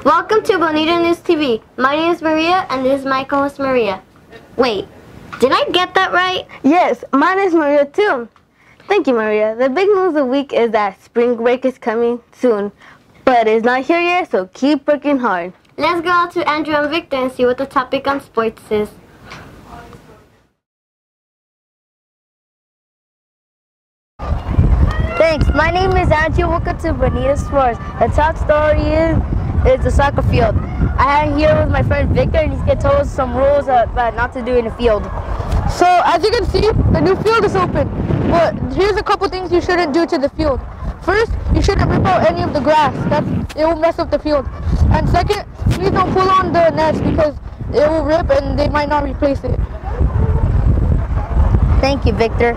Welcome to Bonita News TV. My name is Maria and this is my co-host Maria. Wait, did I get that right? Yes, mine is Maria too. Thank you, Maria. The big news of the week is that spring break is coming soon, but it's not here yet, so keep working hard. Let's go out to Andrew and Victor and see what the topic on sports is. Thanks. My name is Andrew. Welcome to Bonita Sports. The top story is the soccer field. I am here with my friend Victor, and he's going to tell us some rules about not to do in the field. So, as you can see, the new field is open. But here's a couple things you shouldn't do to the field. First, you shouldn't rip out any of the grass. It will mess up the field. And second, please don't pull on the nets because it will rip and they might not replace it. Thank you, Victor.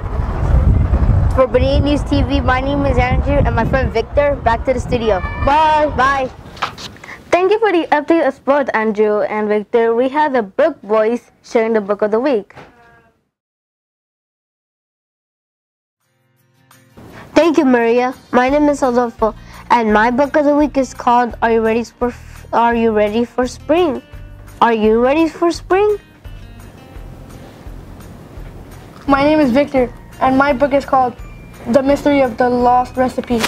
For Bonita News TV, my name is Andrew and my friend Victor. Back to the studio. Bye. Bye. Thank you for the update of sports, Andrew and Victor. We have the book boys sharing the book of the week. Thank you, Maria. My name is Adolfo, and my book of the week is called Are You Ready for Spring? Are you ready for spring? My name is Victor, and my book is called The Mystery of the Lost Recipe.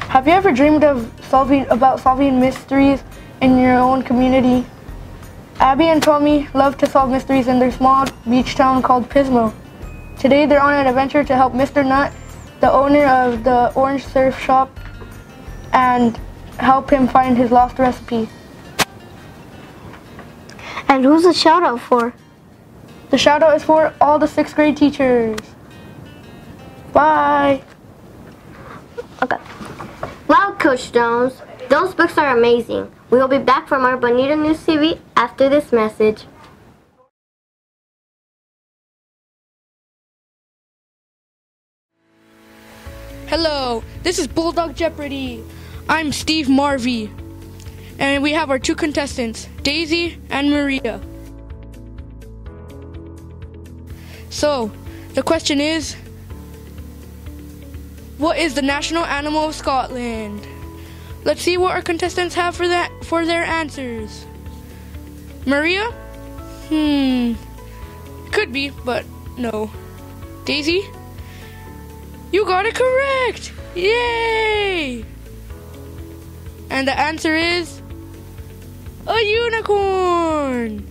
Have you ever dreamed of solving mysteries in your own community? Abby and Tommy love to solve mysteries in their small beach town called Pismo. Today they're on an adventure to help Mr. Nut, the owner of the Orange Surf Shop, and help him find his lost recipe. And who's the shout out for? The shout out is for all the 6th grade teachers. Bye. Okay. Wow, Coach Jones, those books are amazing. We will be back from our Bonita News TV after this message. Hello, this is Bulldog Jeopardy. I'm Steve Marvey, and we have our 2 contestants, Daisy and Maria. So, the question is, what is the national animal of Scotland? Let's see what our contestants have for their answers. Maria? Could be, but no. Daisy? You got it correct! Yay! And the answer is a unicorn!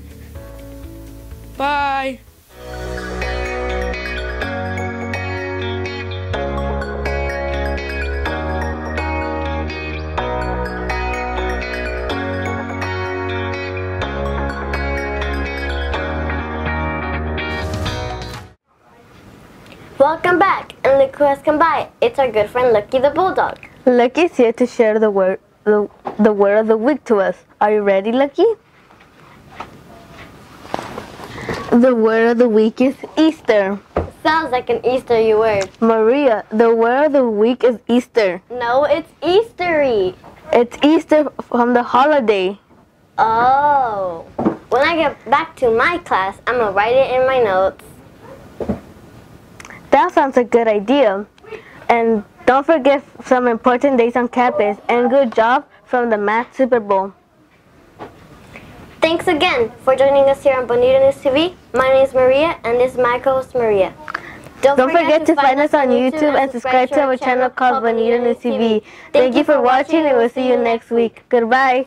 Bye! Welcome back, and look who has come by. It's our good friend Lucky the Bulldog. Lucky is here to share the word of the week to us. Are you ready, Lucky? The word of the week is Easter. Sounds like an Easter word. Maria, the word of the week is Easter. No, it's Eastery. It's Easter from the holiday. Oh. When I get back to my class, I'm going to write it in my notes. That sounds a good idea. And don't forget some important days on campus. And good job from the Math Super Bowl. Thanks again for joining us here on Bonita News TV. My name is Maria, and this is my co-host Maria. Don't forget to find us on YouTube and subscribe to our channel called Bonita News TV. Thank you for watching, and we'll see you next week. Goodbye.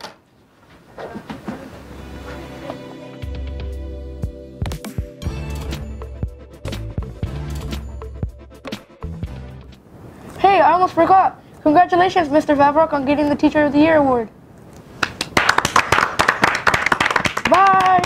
Hey, I almost forgot. Congratulations, Mr. Favrock, on getting the Teacher of the Year award. Bye!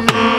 Bye.